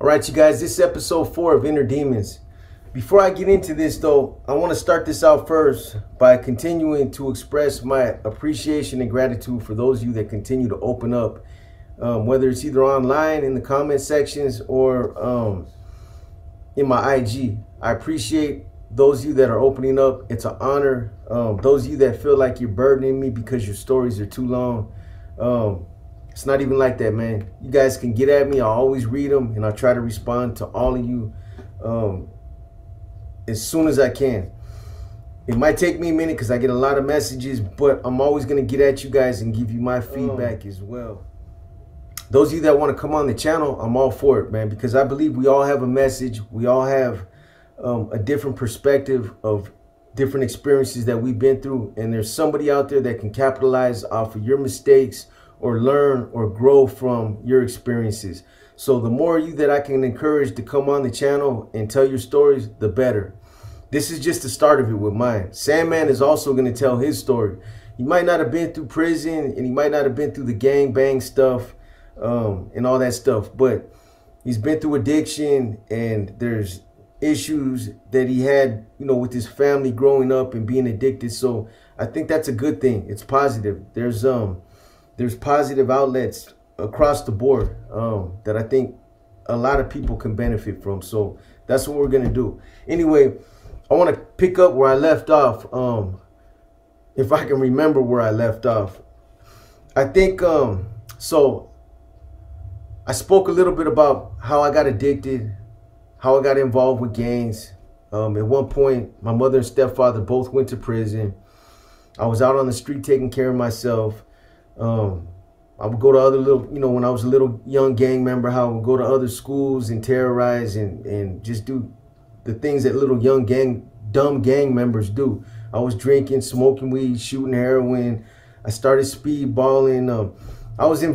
All right, you guys, this is episode 4 of Inner Demons. Before I get into this, though, I want to start this out first by continuing to express my appreciation and gratitude for those of you that continue to open up, whether it's either online in the comment sections or in my IG. I appreciate those of you that are opening up. It's an honor. Those of you that feel like you're burdening me because your stories are too long, it's not even like that, man. You guys can get at me. I'll always read them, and I'll try to respond to all of you as soon as I can. It might take me a minute because I get a lot of messages, but I'm always going to get at you guys and give you my feedback as well. Those of you that want to come on the channel, I'm all for it, man, because I believe we all have a message. We all have a different perspective of different experiences that we've been through, and there's somebody out there that can capitalize off of your mistakes or learn or grow from your experiences. So the more of you that I can encourage to come on the channel and tell your stories, the better. This is just the start of it with mine. Sandman is also going to tell his story. He might not have been through prison, and he might not have been through the gang bang stuff and all that stuff, but he's been through addiction, and there's issues that he had, you know, with his family growing up and being addicted. So I think that's a good thing. It's positive. There's positive outlets across the board that I think a lot of people can benefit from. So that's what we're going to do. Anyway, I want to pick up where I left off. If I can remember where I left off. I think, so I spoke a little bit about how I got addicted, how I got involved with gangs. At one point, my mother and stepfather both went to prison. I was out on the street taking care of myself. I would go to other little, you know, when I was a little young gang member, how I would go to other schools and terrorize and just do the things that little young dumb gang members do. I was drinking, smoking weed, shooting heroin. I started speedballing. I was in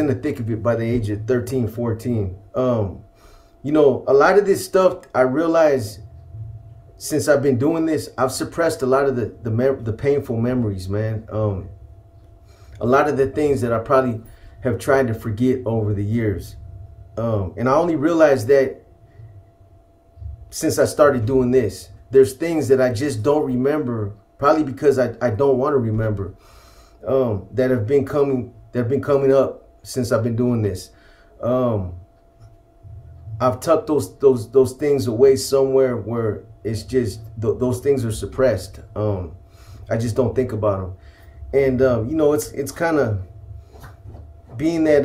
the thick of it by the age of 13, 14. You know, a lot of this stuff, I realized since I've been doing this, I've suppressed a lot of the painful memories, man. A lot of the things that I probably have tried to forget over the years. And I only realized that since I started doing this. There's things that I just don't remember, probably because I don't want to remember, that have been coming up since I've been doing this. I've tucked those things away somewhere where it's just those things are suppressed. I just don't think about them. And you know, it's kind of being that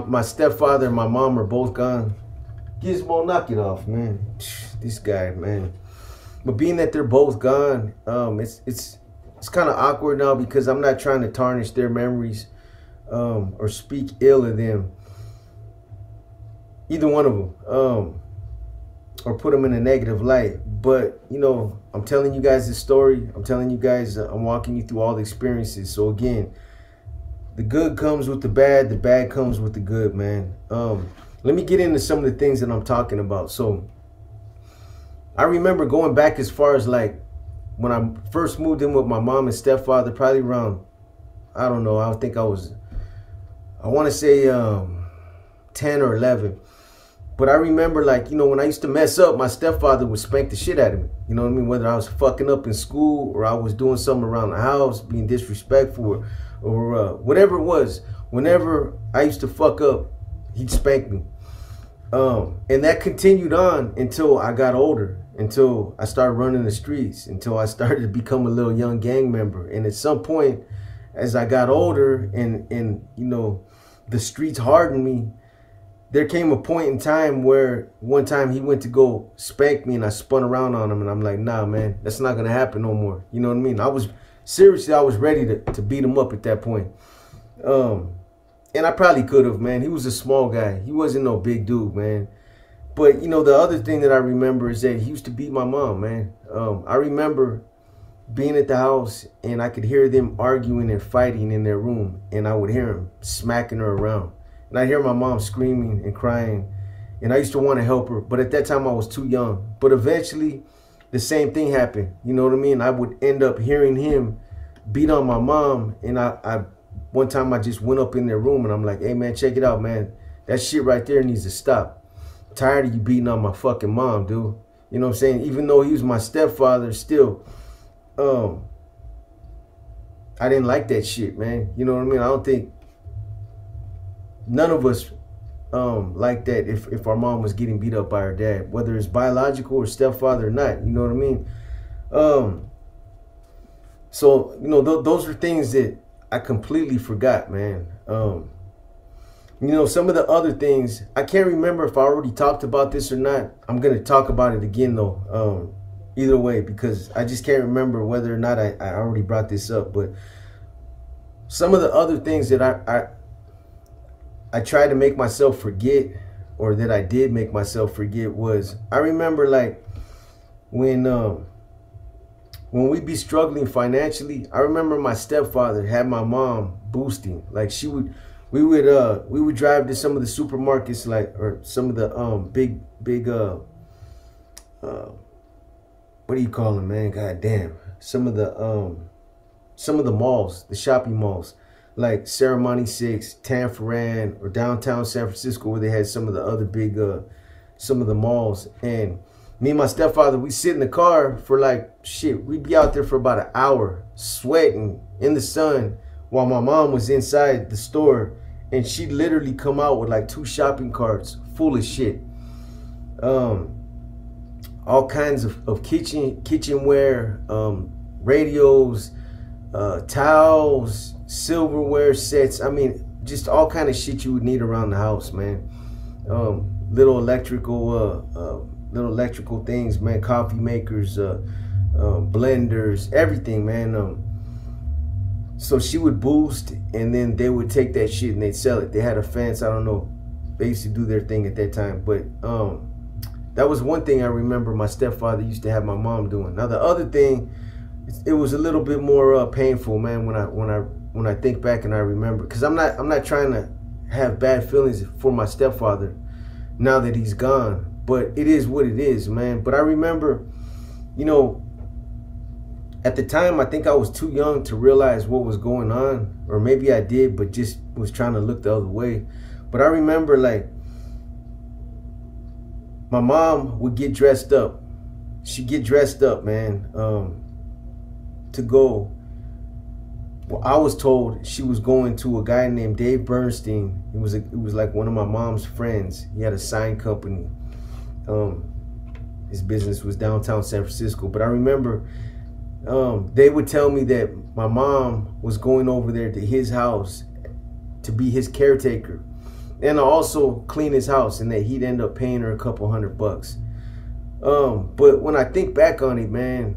my stepfather and my mom are both gone. Gizmo, knock it off, man. This guy, man. But being that they're both gone, it's kind of awkward now because I'm not trying to tarnish their memories or speak ill of them, either one of them, or put them in a negative light. But, you know, I'm telling you guys this story. I'm telling you guys, I'm walking you through all the experiences. So again, the good comes with the bad comes with the good, man. Let me get into some of the things that I'm talking about. So I remember going back as far as like when I first moved in with my mom and stepfather, probably around, I don't know, I think I want to say 10 or 11. But I remember, like, you know, when I used to mess up, my stepfather would spank the shit out of me. You know what I mean? Whether I was fucking up in school or I was doing something around the house, being disrespectful or whatever it was. Whenever I used to fuck up, he'd spank me. And that continued on until I got older, until I started running the streets, until I started to become a little young gang member. And at some point, as I got older and you know, the streets hardened me, there came a point in time where one time he went to go spank me and I spun around on him and I'm like, nah, man, that's not going to happen no more. You know what I mean? I was ready to beat him up at that point. And I probably could have, man. He was a small guy. He wasn't no big dude, man. But, you know, the other thing that I remember is that he used to beat my mom, man. I remember being at the house and I could hear them arguing and fighting in their room. And I would hear him smacking her around. And I hear my mom screaming and crying. And I used to want to help her. But at that time, I was too young. But eventually, the same thing happened. You know what I mean? I would end up hearing him beat on my mom. And one time, I just went up in their room. And I'm like, hey, man, check it out, man. That shit right there needs to stop. tired of you beating on my fucking mom, dude. You know what I'm saying? Even though he was my stepfather, still, I didn't like that shit, man. You know what I mean? I don't think none of us like that if our mom was getting beat up by her dad, whether it's biological or stepfather or not. You know what I mean? So, you know, those are things that I completely forgot, man. You know, some of the other things, I can't remember if I already talked about this or not. I'm going to talk about it again, though, either way, because I just can't remember whether or not I already brought this up. But some of the other things that I tried to make myself forget, or that I did make myself forget, was I remember, like, when we'd be struggling financially, I remember my stepfather had my mom boosting. Like, we would drive to some of the supermarkets, like, or some of the big what do you call them, man? God damn. Some of the malls, the shopping malls, like Ceremony 6, Tanforan, or downtown San Francisco, where they had some of the other big some of the malls. And me and my stepfather, we sit in the car for, like, shit, we'd be out there for about an hour sweating in the sun while my mom was inside the store, and she'd literally come out with like 2 shopping carts full of shit. All kinds of kitchenware, radios, towels, silverware sets. I mean, just all kind of shit you would need around the house, man. Little electrical things, man. Coffee makers, blenders, everything, man. So she would boost, and then they would take that shit and they'd sell it. They had a fence, I don't know. They used to do their thing at that time. But that was one thing I remember my stepfather used to have my mom doing. Now the other thing, it was a little bit more painful, man, when I think back and I remember. Because I'm not trying to have bad feelings for my stepfather now that he's gone. But it is what it is, man. But I remember, you know, at the time, I think I was too young to realize what was going on. Or maybe I did, but just was trying to look the other way. But I remember, like, my mom would get dressed up. She'd get dressed up, man, to go. Well, I was told she was going to a guy named Dave Bernstein. It was like one of my mom's friends. He had a sign company. His business was downtown San Francisco. But I remember they would tell me that my mom was going over there to his house to be his caretaker and also clean his house, and that he'd end up paying her a couple $100. But when I think back on it, man,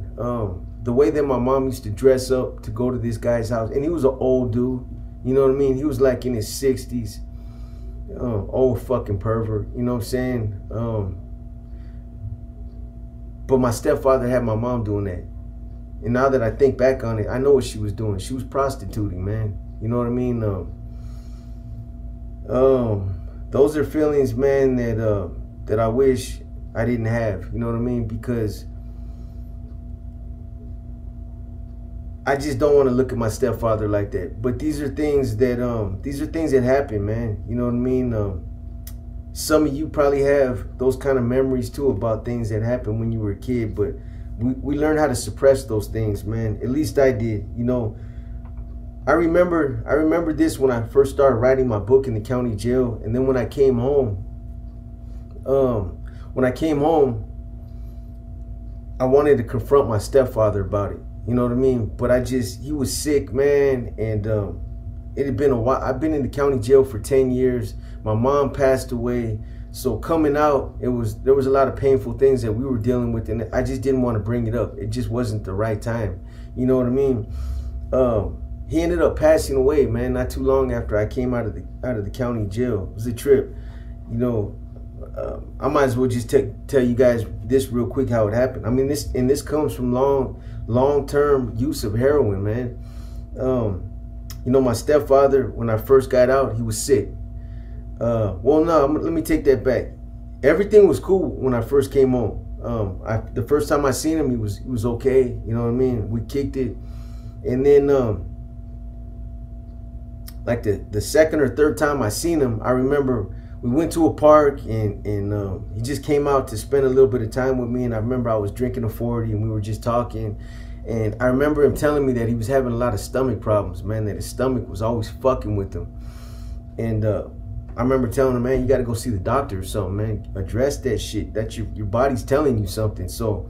the way that my mom used to dress up to go to this guy's house, and he was an old dude, you know what I mean? He was like in his 60s, old fucking pervert, you know what I'm saying? But my stepfather had my mom doing that. And now that I think back on it, I know what she was doing. She was prostituting, man. You know what I mean? Those are feelings, man, that I wish I didn't have. You know what I mean? Because I just don't want to look at my stepfather like that. But these are things that happen, man. You know what I mean? Some of you probably have those kind of memories too about things that happened when you were a kid, but we learn how to suppress those things, man. At least I did. You know, I remember this when I first started writing my book in the county jail, and then when I came home, I wanted to confront my stepfather about it. You know what I mean? But he was sick, man, and it had been a while. I've been in the county jail for 10 years. My mom passed away. So coming out, there was a lot of painful things that we were dealing with, and I just didn't want to bring it up. It just wasn't the right time. You know what I mean? He ended up passing away, man, not too long after I came out of the county jail. It was a trip. You know, I might as well just tell you guys this real quick how it happened. I mean, this comes from long-term use of heroin, man. You know, my stepfather, when I first got out, he was sick. Well, no, let me take that back. Everything was cool when I first came home. The first time I seen him, he was okay. You know what I mean? We kicked it, and then like the second or third time I seen him, I remember we went to a park, and he just came out to spend a little bit of time with me. And I remember I was drinking a 40 and we were just talking. And I remember him telling me that he was having a lot of stomach problems, man, that his stomach was always fucking with him. And I remember telling him, man, you got to go see the doctor or something, man. Address that shit. That your body's telling you something. So,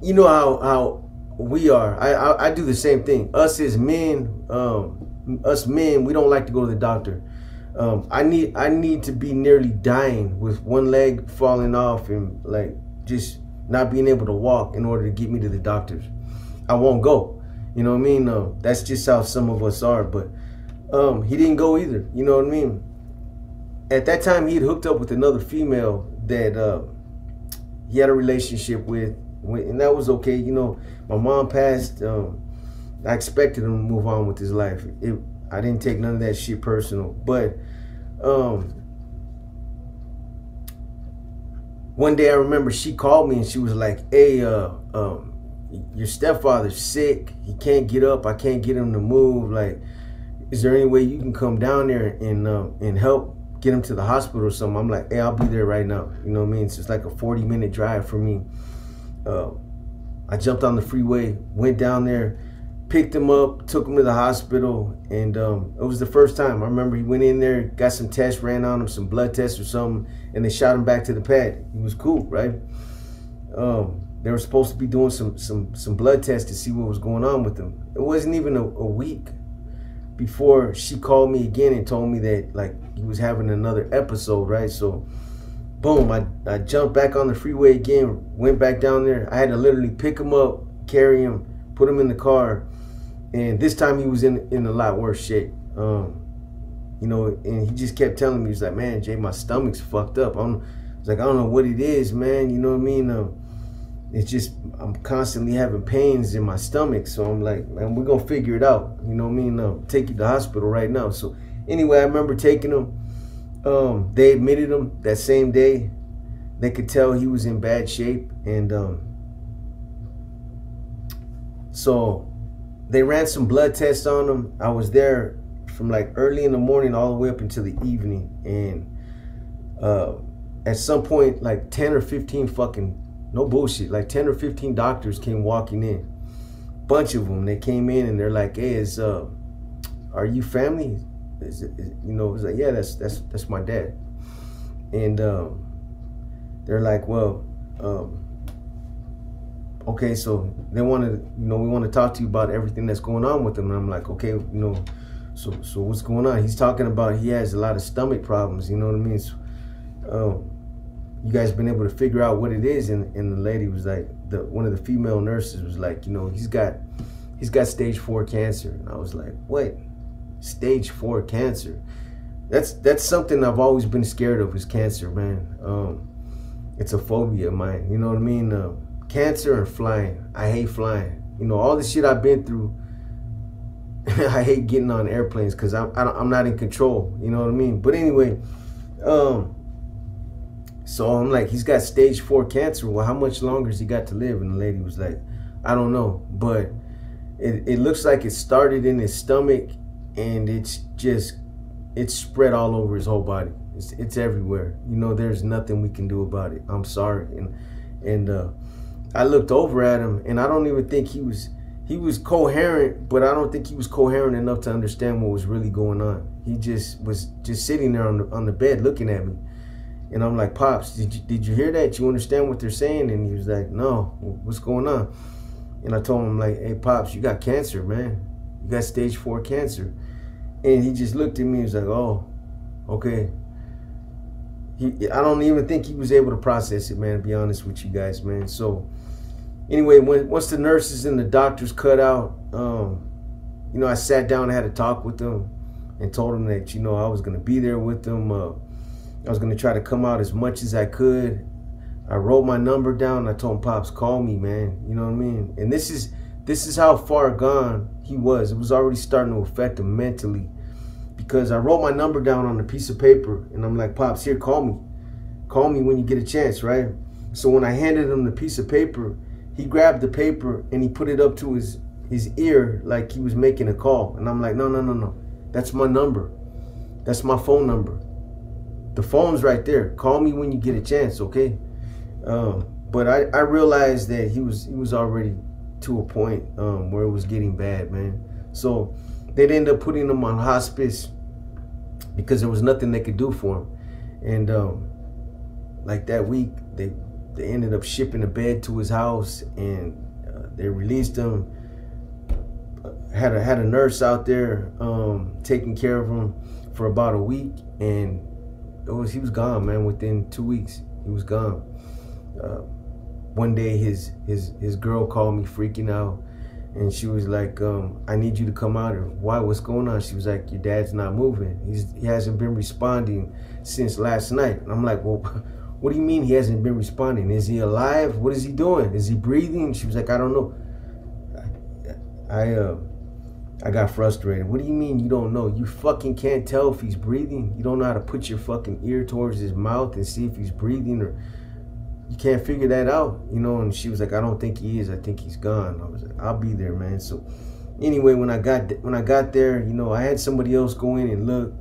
you know how we are. I do the same thing. Us as men, we don't like to go to the doctor. I need to be nearly dying with one leg falling off and like just not being able to walk in order to get me to the doctors. I won't go. You know what I mean? That's just how some of us are. But he didn't go either. You know what I mean? At that time, he had hooked up with another female that he had a relationship with, and that was okay. You know, my mom passed. I expected him to move on with his life. I didn't take none of that shit personal. But one day I remember she called me and she was like, hey, your stepfather's sick. He can't get up. I can't get him to move. Like, is there any way you can come down there and help get him to the hospital or something? I'm like, hey, I'll be there right now. You know what I mean? So it's like a 40-minute drive for me. I jumped on the freeway, went down there, picked him up, took him to the hospital, and it was the first time. I remember he went in there, got some tests, ran on him, some blood tests or something, and they shot him back to the pad. He was cool, right? They were supposed to be doing some blood tests to see what was going on with him. It wasn't even a week before she called me again and told me that like he was having another episode, right? So boom, I jumped back on the freeway again, went back down there. I had to literally pick him up, carry him, put him in the car, and this time he was in a lot worse shape. You know, and he just kept telling me, he's like, man, Jay, my stomach's fucked up. I was like, I don't know what it is, man. You know what I mean? It's just, I'm constantly having pains in my stomach. So I'm like, man, we're gonna figure it out. You know what I mean? Take you to the hospital right now. So anyway, I remember taking him. They admitted him that same day. They could tell he was in bad shape, and so they ran some blood tests on him. I was there from like early in the morning all the way up until the evening, and at some point like 10 or 15 fucking, no bullshit, like 10 or 15 doctors came walking in. Bunch of them. They came in and they're like, hey, are you family? You know, it was like, yeah, that's my dad. And they're like, well, okay, so they wanted, you know, we want to talk to you about everything that's going on with him. And I'm like, okay, you know, so what's going on? He's talking about he has a lot of stomach problems, you know what I mean? So, you guys been able to figure out what it is? And the lady was like, one of the female nurses was like, you know, he's got stage 4 cancer. And I was like, what? Stage 4 cancer? That's something I've always been scared of, is cancer, man. It's a phobia of mine, you know what I mean? Cancer and flying. I hate flying. You know, all the shit I've been through. I hate getting on airplanes because I'm not in control, you know what I mean? But anyway, so I'm like, he's got stage 4 cancer. Well, how much longer has he got to live? And the lady was like, I don't know, but it looks like it started in his stomach, and it's spread all over his whole body. It's everywhere. You know, there's nothing we can do about it. I'm sorry. And I looked over at him, and I don't even think he was coherent, but I don't think he was coherent enough to understand what was really going on. He just was sitting there on the bed looking at me. And I'm like, Pops, did you hear that? You understand what they're saying? And he was like, no, what's going on? And I told him, like, hey, Pops, you got cancer, man. You got stage 4 cancer. And he just looked at me and was like, oh, okay. I don't even think he was able to process it, man, to be honest with you guys, man. So anyway, once the nurses and the doctors cut out, you know, I sat down and had a talk with them and told them that, you know, I was going to be there with them. I was going to try to come out as much as I could. I wrote my number down and I told him, Pops, call me, man. You know what I mean? And this is how far gone he was. It was already starting to affect him mentally, because I wrote my number down on a piece of paper and I'm like, Pops, here, call me. Call me when you get a chance, right? So when I handed him the piece of paper, he grabbed the paper and he put it up to his ear like he was making a call. And I'm like, no, that's my number. That's my phone number. The phone's right there. Call me when you get a chance, okay? But I realized that he was already to a point where it was getting bad, man. So they'd end up putting him on hospice because there was nothing they could do for him. And like that week, they ended up shipping a bed to his house, and they released him. Had a nurse out there taking care of him for about a week, and he was gone, man. Within 2 weeks, he was gone. One day, his girl called me freaking out, and she was like, "I need you to come out here." Why? What's going on? She was like, "Your dad's not moving. He hasn't been responding since last night." And I'm like, "Well, what do you mean he hasn't been responding? Is he alive? What is he doing? Is he breathing?" She was like, "I don't know." I got frustrated. "What do you mean you don't know? You fucking can't tell if he's breathing? You don't know how to put your fucking ear towards his mouth and see if he's breathing, or you can't figure that out, you know?" And she was like, "I don't think he is. I think he's gone." I was like, "I'll be there, man." So anyway, when I got there, you know, I had somebody else go in and look.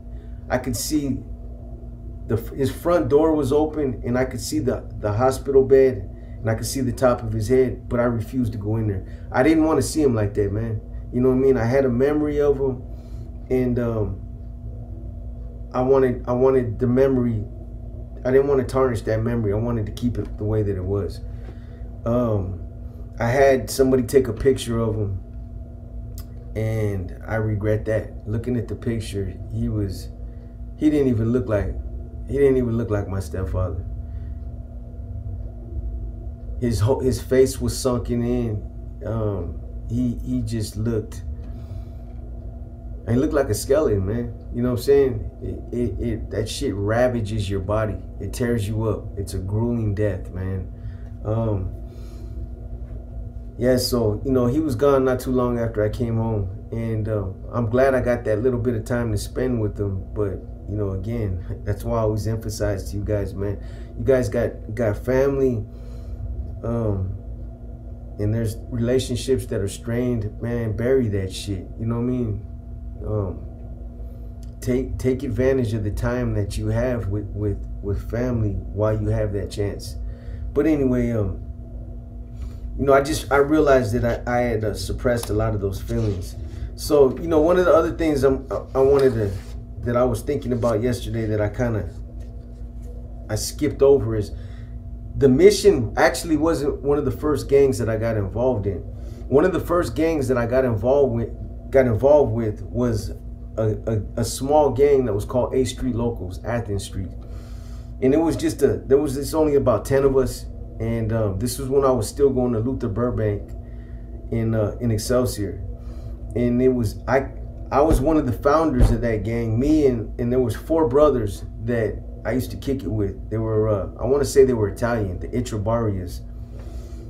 I could see his front door was open, and I could see the hospital bed, and I could see the top of his head, but I refused to go in there. I didn't want to see him like that, man. You know what I mean? I had a memory of him, and I wanted the memory. I didn't want to tarnish that memory. I wanted to keep it the way that it was. I had somebody take a picture of him, and I regret that. Looking at the picture, he didn't even look like my stepfather. His face was sunken in. He just looked like a skeleton, man. You know what I'm saying? That shit ravages your body. It tears you up. It's a grueling death, man. Yeah, so, you know, he was gone not too long after I came home, and I'm glad I got that little bit of time to spend with him. But, you know, again, that's why I always emphasize to you guys, man, you guys got family, and there's relationships that are strained, man. Bury that shit. You know what I mean? Take advantage of the time that you have with family while you have that chance. But anyway, you know, I realized that I had suppressed a lot of those feelings. So, you know, one of the other things that I was thinking about yesterday that I skipped over is, the mission actually wasn't one of the first gangs that I got involved in. One of the first gangs that I got involved with was a small gang that was called A Street Locals, Athens Street. And it was there was only about 10 of us. And this was when I was still going to Luther Burbank in Excelsior. And I was one of the founders of that gang. Me and there was 4 brothers that I used to kick it with. They were, I want to say they were Italian, the Itrabarias.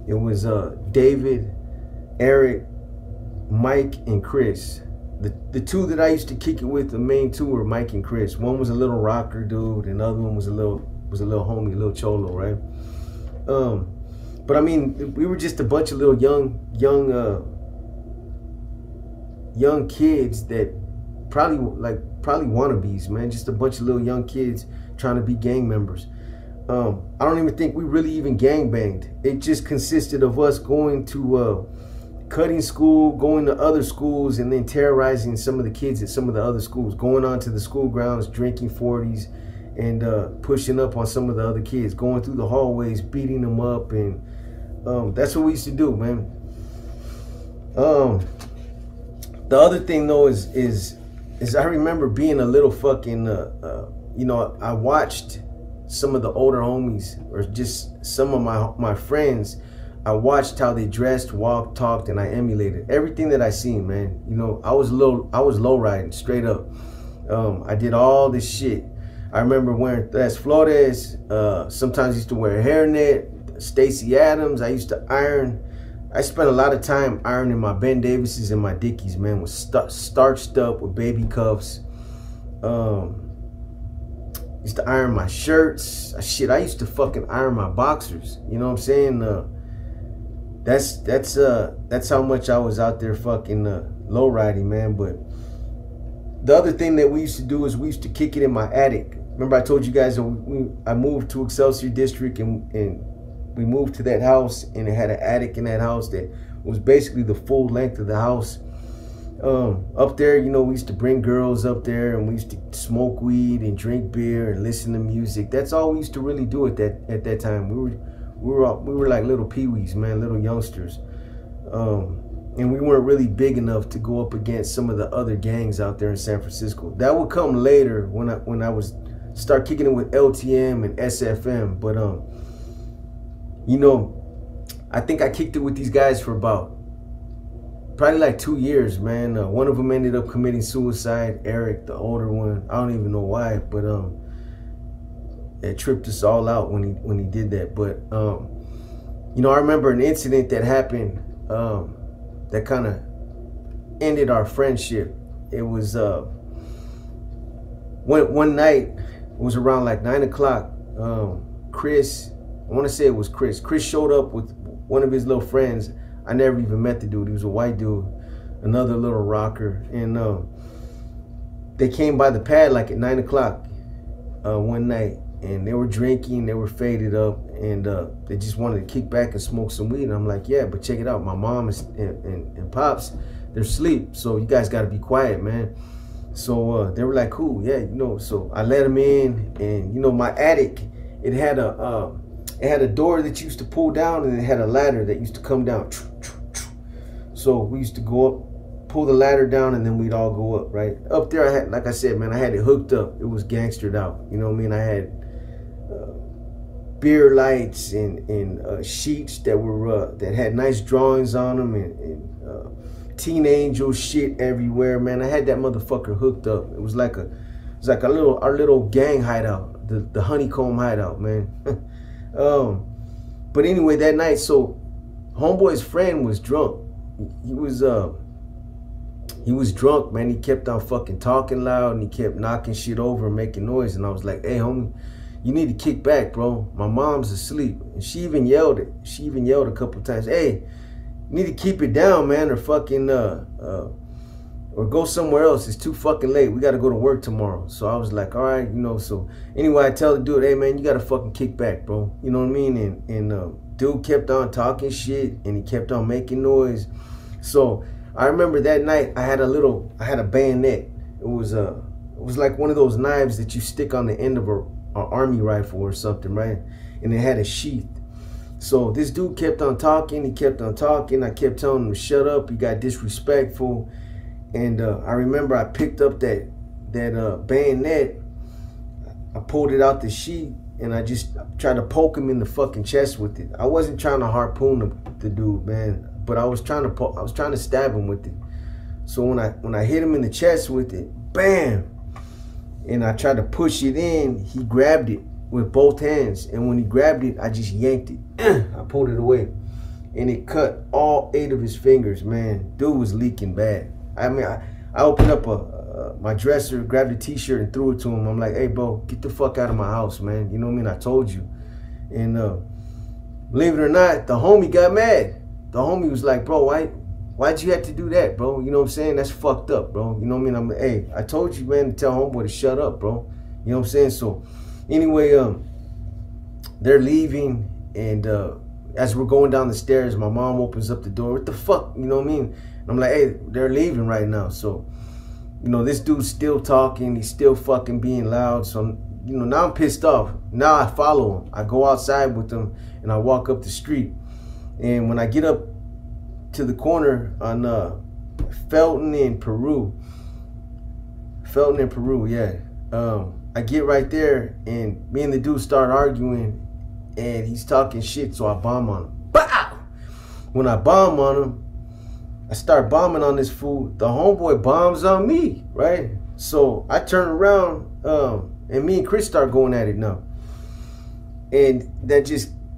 It was David, Eric, Mike, and Chris. The 2 that I used to kick it with, the main 2 were Mike and Chris. One was a little rocker dude, and the other one was a little homie, a little cholo, right? But I mean, we were just a bunch of little young kids that probably wannabes, man. Just a bunch of little young kids trying to be gang members. I don't even think we really even gang banged. It just consisted of us going to cutting school, going to other schools, and then terrorizing some of the kids at some of the other schools, going onto the school grounds, drinking 40s, and pushing up on some of the other kids, going through the hallways, beating them up, and that's what we used to do, man. The other thing though is I remember being a little fucking you know, I watched some of the older homies, or just some of my friends. I watched how they dressed, walked, talked, and I emulated everything that I seen, man. You know, I was low riding straight up. I did all this shit. I remember wearing Tres Flores. Sometimes I used to wear a hairnet. Stacy Adams. I used to iron. I spent a lot of time ironing my Ben Davises and my Dickies, man, with starched up with baby cuffs. Used to iron my shirts. Shit, I used to fucking iron my boxers. You know what I'm saying? That's how much I was out there fucking low riding, man. But the other thing that we used to do is we used to kick it in my attic. Remember I told you guys I moved to Excelsior District, and we moved to that house, and it had an attic in that house that was basically the full length of the house. Up there, you know, we used to bring girls up there, and we used to smoke weed and drink beer and listen to music. That's all we used to really do at that time. We were like little peewees, man, little youngsters. And we weren't really big enough to go up against some of the other gangs out there in San Francisco. That would come later when I was start kicking it with LTM and SFM. But you know, I think I kicked it with these guys for about probably like 2 years, man. One of them ended up committing suicide, Eric, the older one. I don't even know why, but it tripped us all out when he did that. But you know, I remember an incident that happened that kind of ended our friendship. It was one night, it was around like 9 o'clock. Chris, I want to say it was Chris. Chris showed up with one of his little friends. I never even met the dude. He was a white dude, another little rocker. And they came by the pad like at 9 o'clock one night, and they were drinking, they were faded up, and they just wanted to kick back and smoke some weed. And I'm like, yeah, but check it out. My mom and Pops, they're asleep, so you guys got to be quiet, man. So they were like, cool, yeah, you know. So I let them in, and you know, my attic, it had a door that you used to pull down, and it had a ladder that used to come down. So we used to go up, pull the ladder down, and then we'd all go up, right? Up there, I had, like I said, man, I had it hooked up. It was gangstered out, you know what I mean? I had beer lights and sheets that were that had nice drawings on them, and teen angel shit everywhere, man. I had that motherfucker hooked up. It was like our little gang hideout, the honeycomb hideout, man. But anyway, that night, so homeboy's friend was drunk. He was drunk, man. He kept on fucking talking loud, and he kept knocking shit over and making noise. And I was like, hey, homie, you need to kick back, bro. My mom's asleep. And she even yelled it. She even yelled a couple of times, hey, you need to keep it down, man, or fucking or go somewhere else. It's too fucking late. We got to go to work tomorrow. So I was like, all right, you know. So anyway, I tell the dude, hey, man, you got to fucking kick back, bro. You know what I mean? And dude kept on talking shit, and he kept on making noise. So I remember that night I had a bayonet. It was like one of those knives that you stick on the end of an army rifle or something, right? And it had a sheath. So this dude kept on talking. He kept on talking. I kept telling him to shut up. He got disrespectful. And I remember I picked up that bayonet. I pulled it out the sheath, and I just tried to poke him in the fucking chest with it. I wasn't trying to harpoon the dude, man, but I was trying to stab him with it. So when I hit him in the chest with it, bam, and I tried to push it in, he grabbed it with both hands, and when he grabbed it, I just yanked it. I pulled it away, and it cut all 8 of his fingers, man. Dude was leaking bad. I mean, I opened up my dresser, grabbed a t-shirt, and threw it to him. I'm like, hey, bro, get the fuck out of my house, man. You know what I mean? I told you. And believe it or not, the homie got mad. The homie was like, bro, why'd you have to do that, bro? You know what I'm saying? That's fucked up, bro. You know what I mean? I'm like, hey, I told you, man, to tell homeboy to shut up, bro. You know what I'm saying? So anyway, they're leaving, and as we're going down the stairs, my mom opens up the door. What the fuck? You know what I mean? And I'm like, hey, they're leaving right now. So, you know, this dude's still talking. He's still fucking being loud. So, you know, now I'm pissed off. Now I follow him. I go outside with him, and I walk up the street. And when I get up to the corner on Felton and Peru, yeah, I get right there, and me and the dude start arguing, and he's talking shit, so I bomb on him. Bow! When I bomb on him, I start bombing on this fool. The homeboy bombs on me, right? So I turn around, and me and Chris start going at it now. And that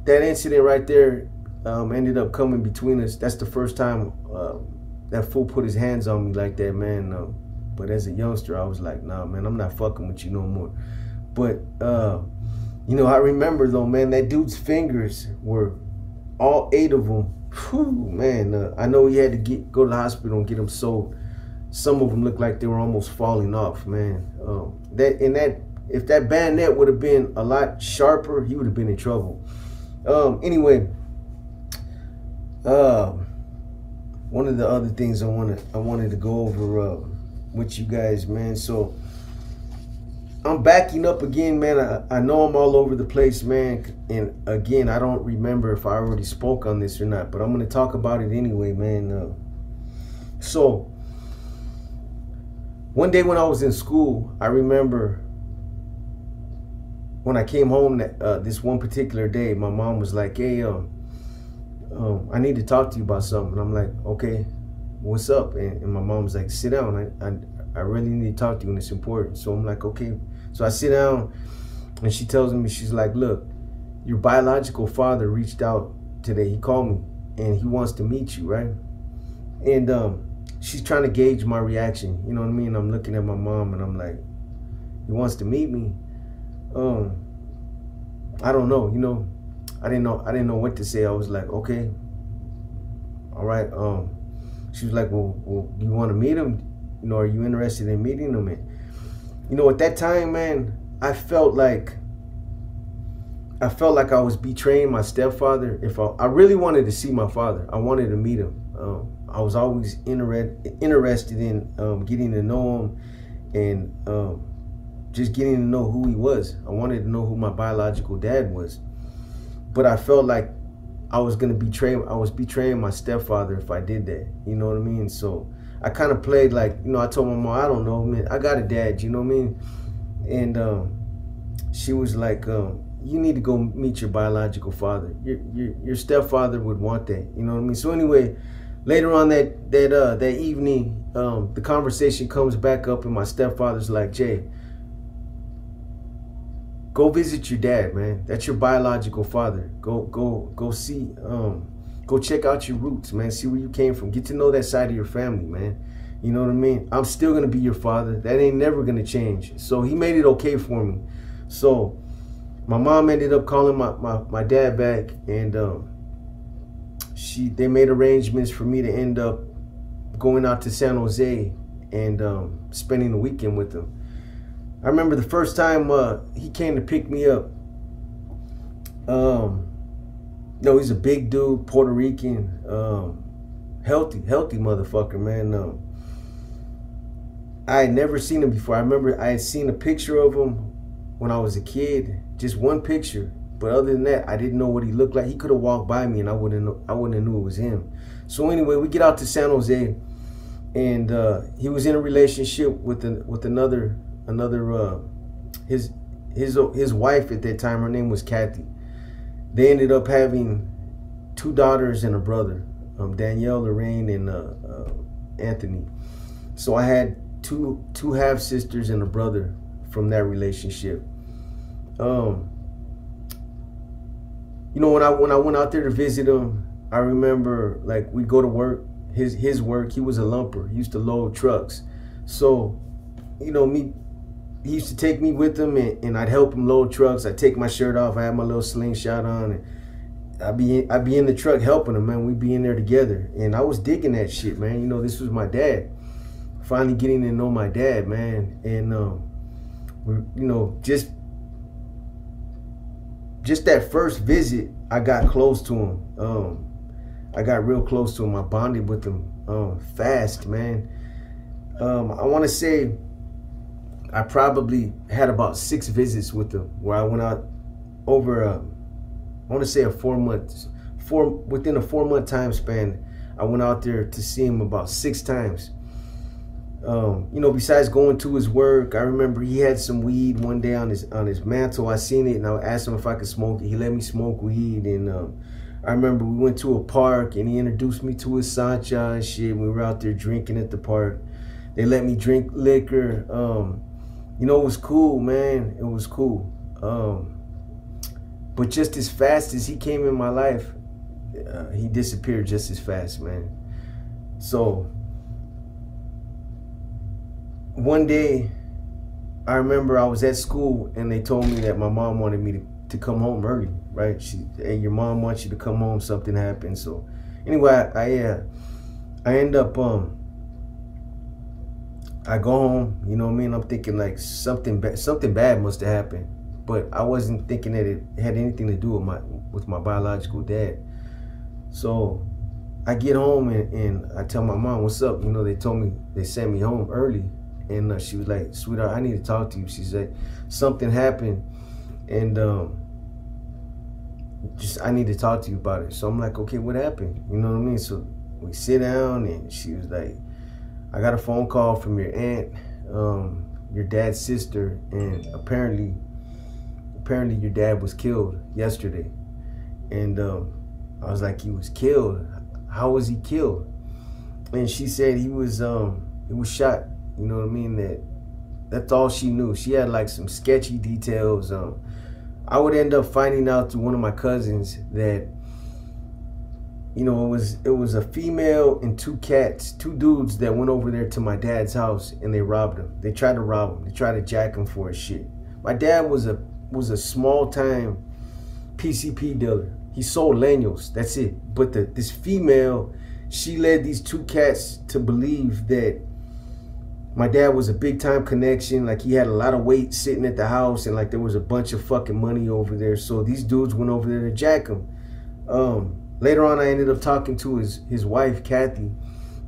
incident right there ended up coming between us. That's the first time that fool put his hands on me like that, man. But as a youngster, I was like, nah, man, I'm not fucking with you no more. But, you know, I remember, though, man, that dude's fingers were, all 8 of them, whew, man. I know he had to go to the hospital and get them sewed some of them looked like they were almost falling off, man. If that bayonet would have been a lot sharper, he would have been in trouble. Anyway, one of the other things I wanted to go over with you guys, man. So I'm backing up again, man. I know I'm all over the place, man. And again, I don't remember if I already spoke on this or not, but I'm going to talk about it anyway, man. So one day when I was in school, I remember when I came home this one particular day, my mom was like, hey, I need to talk to you about something. And I'm like, okay, what's up? And my mom was like, sit down. I really need to talk to you and it's important. So I'm like, okay. So I sit down and she tells me, she's like, look, your biological father reached out today. He called me and he wants to meet you, right? And she's trying to gauge my reaction. You know what I mean? I'm looking at my mom and I'm like, he wants to meet me? I don't know, you know. I didn't know what to say. I was like, okay, all right. She was like, well, you want to meet him? You know, are you interested in meeting him? And, you know, at that time, man, I felt like I was betraying my stepfather. If I really wanted to see my father, I wanted to meet him. I was always interested in getting to know him and just getting to know who he was. I wanted to know who my biological dad was. But I felt like I was betraying my stepfather if I did that. You know what I mean? So I kind of played like, you know, I told my mom, I don't know, man, I got a dad, you know what I mean? And she was like, you need to go meet your biological father. Your stepfather would want that, you know what I mean? So anyway, later on that evening, the conversation comes back up and my stepfather's like, Jay, go visit your dad, man. That's your biological father. Go see, go check out your roots, man. See where you came from. Get to know that side of your family, man. You know what I mean? I'm still gonna be your father. That ain't never gonna change. So he made it okay for me. So my mom ended up calling my dad back, and they made arrangements for me to end up going out to San Jose and spending the weekend with them. I remember the first time he came to pick me up. No, he's a big dude, Puerto Rican, healthy motherfucker, man. I had never seen him before. I remember I had seen a picture of him when I was a kid, just one picture. But other than that, I didn't know what he looked like. He could have walked by me and I wouldn't have knew it was him. So anyway, we get out to San Jose, and he was in a relationship with another his wife at that time. Her name was Kathy. They ended up having 2 daughters and a brother, Danielle, Lorraine, and Anthony. So I had two half sisters and a brother from that relationship. You know, when I went out there to visit him, I remember, like, we'd go to work, his work. He was a lumper. He used to load trucks. So, you know, he used to take me with him, and I'd help him load trucks. I'd take my shirt off. I had my little slingshot on, and I'd be in the truck helping him, man. We'd be in there together, and I was digging that shit, man. You know, this was my dad. Finally getting to know my dad, man, and you know, just that first visit, I got close to him. I got real close to him. I bonded with him fast, man. I want to say I probably had about 6 visits with him, where I went out over I want to say within a 4-month time span. I went out there to see him about 6 times. You know, besides going to his work, I remember he had some weed one day on his mantle. I seen it and I asked him if I could smoke it. He let me smoke weed, and I remember we went to a park and he introduced me to his Sancha and shit. We were out there drinking at the park. They let me drink liquor. You know, it was cool, man. It was cool. But just as fast as he came in my life, he disappeared just as fast, man. So one day, I remember I was at school and they told me that my mom wanted me to come home early, right? Hey, your mom wants you to come home, something happened. So anyway, I end up I go home, you know what I mean? I'm thinking like something bad must have happened, but I wasn't thinking that it had anything to do with my biological dad. So I get home and I tell my mom, what's up? You know, they sent me home early, and she was like, sweetheart, I need to talk to you. She's like, something happened, and I need to talk to you about it. So I'm like, okay, what happened? You know what I mean? So we sit down, and she was like, I got a phone call from your aunt, your dad's sister, and apparently your dad was killed yesterday. And I was like, he was killed? How was he killed? And she said he was shot. You know what I mean? That's all she knew. She had like some sketchy details. I would end up finding out through one of my cousins that, you know, it was a female and two dudes that went over there to my dad's house, and they robbed him. They tried to rob him. They tried to jack him for his shit. My dad was a small time PCP dealer. He sold lanyards. That's it. But this female, she led these two cats to believe that my dad was a big time connection. Like he had a lot of weight sitting at the house, and like there was a bunch of fucking money over there. So these dudes went over there to jack him. Later on, I ended up talking to his wife, Kathy,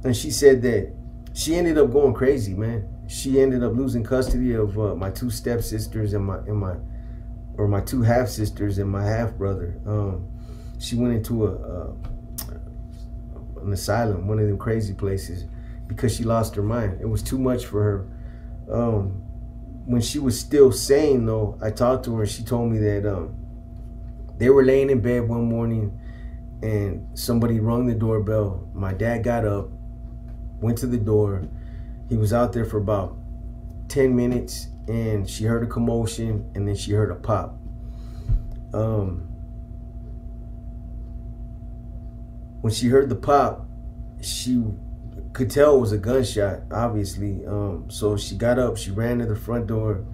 and she said that she ended up going crazy, man. She ended up losing custody of my two stepsisters and my two half sisters and my half brother. She went into an asylum, one of them crazy places, because she lost her mind. It was too much for her. When she was still sane, though, I talked to her, and she told me that they were laying in bed one morning, and somebody rung the doorbell. My dad got up, went to the door. He was out there for about 10 minutes, and she heard a commotion, and then she heard a pop. When she heard the pop, she could tell it was a gunshot, obviously. So she got up, she ran to the front door,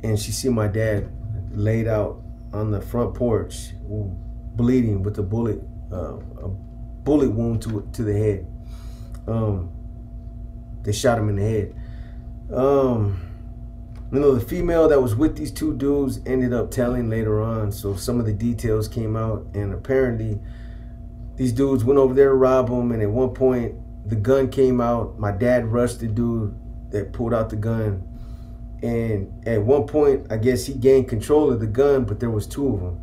and she see my dad laid out on the front porch, bleeding with a bullet wound to the head. They shot him in the head. You know, the female that was with these two dudes ended up telling later on, so some of the details came out, and apparently these dudes went over there to rob him, and at one point the gun came out. My dad rushed the dude that pulled out the gun, and at one point I guess he gained control of the gun, but there was two of them.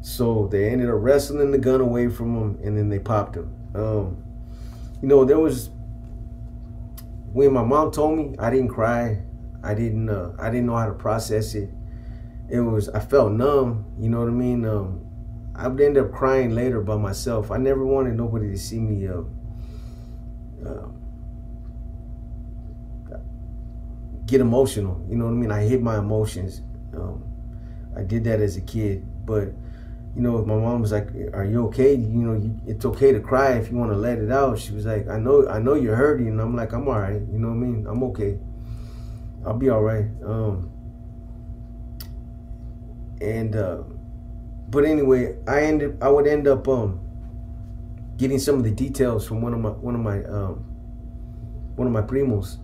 So they ended up wrestling the gun away from him, and then they popped him. You know, when my mom told me, I didn't cry. I didn't know how to process it. I felt numb, you know what I mean? I would end up crying later by myself. I never wanted nobody to see me get emotional, you know what I mean? I hid my emotions. I did that as a kid, but you know, my mom was like, are you okay? You know, it's okay to cry if you want to let it out. She was like, I know you're hurting. And I'm like, I'm all right. You know what I mean? I'm okay. I'll be all right. But anyway, I would end up getting some of the details from one of my primos,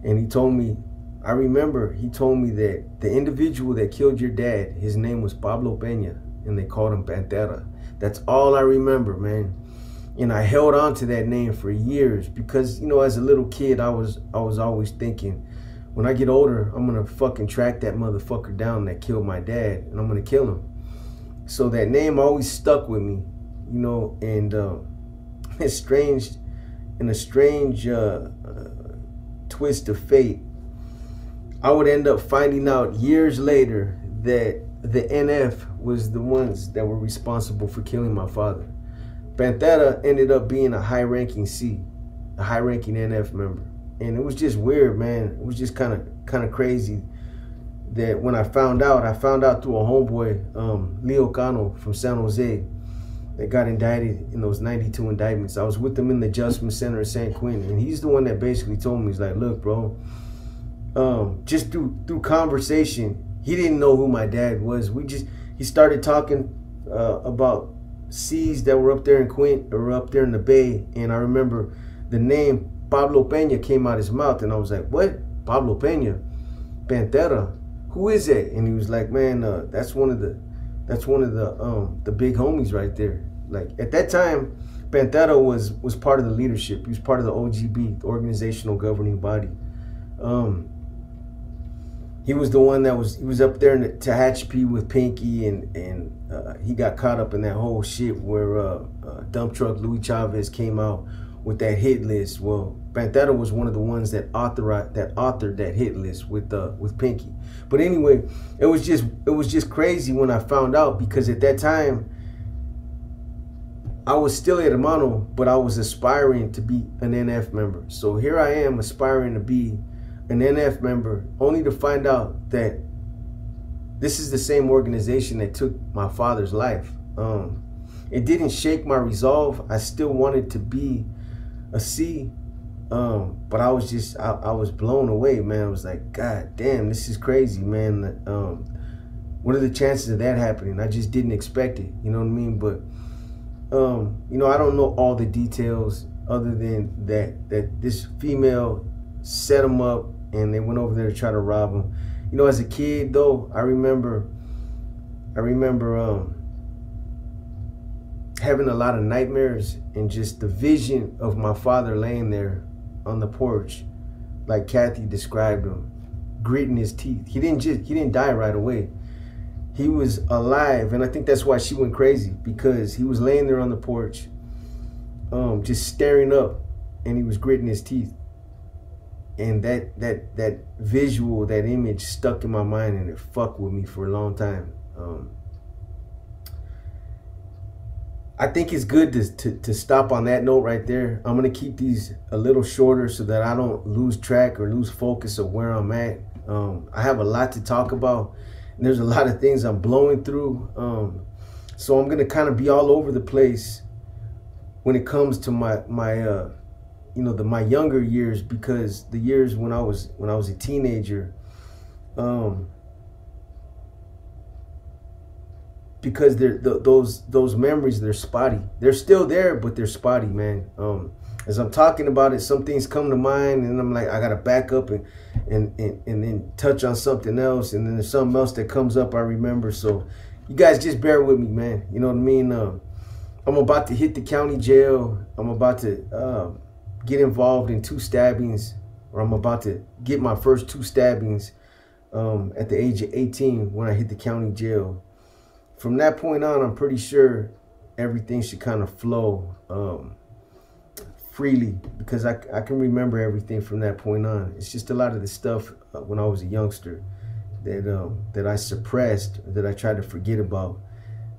and he told me, I remember he told me that the individual that killed your dad, his name was Pablo Peña, and they called him Pantera. That's all I remember, man. And I held on to that name for years because, you know, as a little kid, I was always thinking, when I get older, I'm gonna fucking track that motherfucker down that killed my dad, and I'm gonna kill him. So that name always stuck with me, you know, and it's strange, in a strange twist of fate, I would end up finding out years later that the NF was the ones that were responsible for killing my father. Pantera ended up being a high-ranking NF member. And it was just weird, man. It was just kind of crazy that when I found out through a homeboy, Leo Cano from San Jose, that got indicted in those 92 indictments. I was with him in the Adjustment Center in San Quentin, and he's the one that basically told me, he's like, look, bro, just through conversation, he didn't know who my dad was. He started talking about seas that were up there in Quint, or up there in the Bay, and I remember the name Pablo Peña came out his mouth, and I was like, what? Pablo Peña, Pantera, who is that? And he was like, man, that's one of the big homies right there. Like at that time, Pantera was part of the leadership. He was part of the OGB, the organizational governing body. He was the one that he was up there in the Tehachapi with Pinky, and he got caught up in that whole shit where dump truck Louis Chavez came out with that hit list. Well, Pantera was one of the ones that authored that hit list with Pinky. But anyway, it was just crazy when I found out, because at that time I was still at Hermano, but I was aspiring to be an NF member. So here I am aspiring to be an NF member, only to find out that this is the same organization that took my father's life. It didn't shake my resolve. I still wanted to be a C, but I was I was blown away, man. I was like, God damn, this is crazy, man. What are the chances of that happening? I just didn't expect it, you know what I mean? But you know, I don't know all the details other than that this female set him up and they went over there to try to rob him. You know, as a kid though, I remember having a lot of nightmares, and just the vision of my father laying there on the porch, like Kathy described him, gritting his teeth. He didn't die right away. He was alive, and I think that's why she went crazy, because he was laying there on the porch, just staring up, and he was gritting his teeth. And that visual, that image stuck in my mind, and it fucked with me for a long time. I think it's good to stop on that note right there. I'm gonna keep these a little shorter so that I don't lose track or lose focus of where I'm at. I have a lot to talk about, and there's a lot of things I'm blowing through. So I'm gonna kind of be all over the place when it comes to my you know, my younger years, because the years when I was a teenager, because those memories, they're spotty. They're still there, but they're spotty, man. As I'm talking about it, some things come to mind, and I'm like, I gotta back up and then touch on something else, and then there's something else that comes up I remember. So you guys just bear with me, man. You know what I mean? I'm about to hit the county jail. I'm about to get involved in 2 stabbings, or I'm about to get my first 2 stabbings at the age of 18 when I hit the county jail. From that point on, I'm pretty sure everything should kind of flow freely, because I can remember everything from that point on. It's just a lot of the stuff when I was a youngster that I suppressed, that I tried to forget about,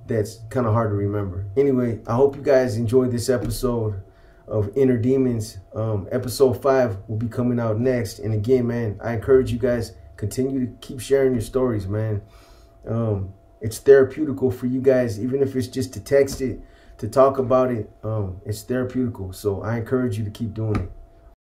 that's kind of hard to remember. Anyway, I hope you guys enjoyed this episode of Inner Demons. Episode 5 will be coming out next. And again, man, I encourage you guys, continue to keep sharing your stories, man. It's therapeutical for you guys, even if it's just to text it, to talk about it. It's therapeutical. So I encourage you to keep doing it.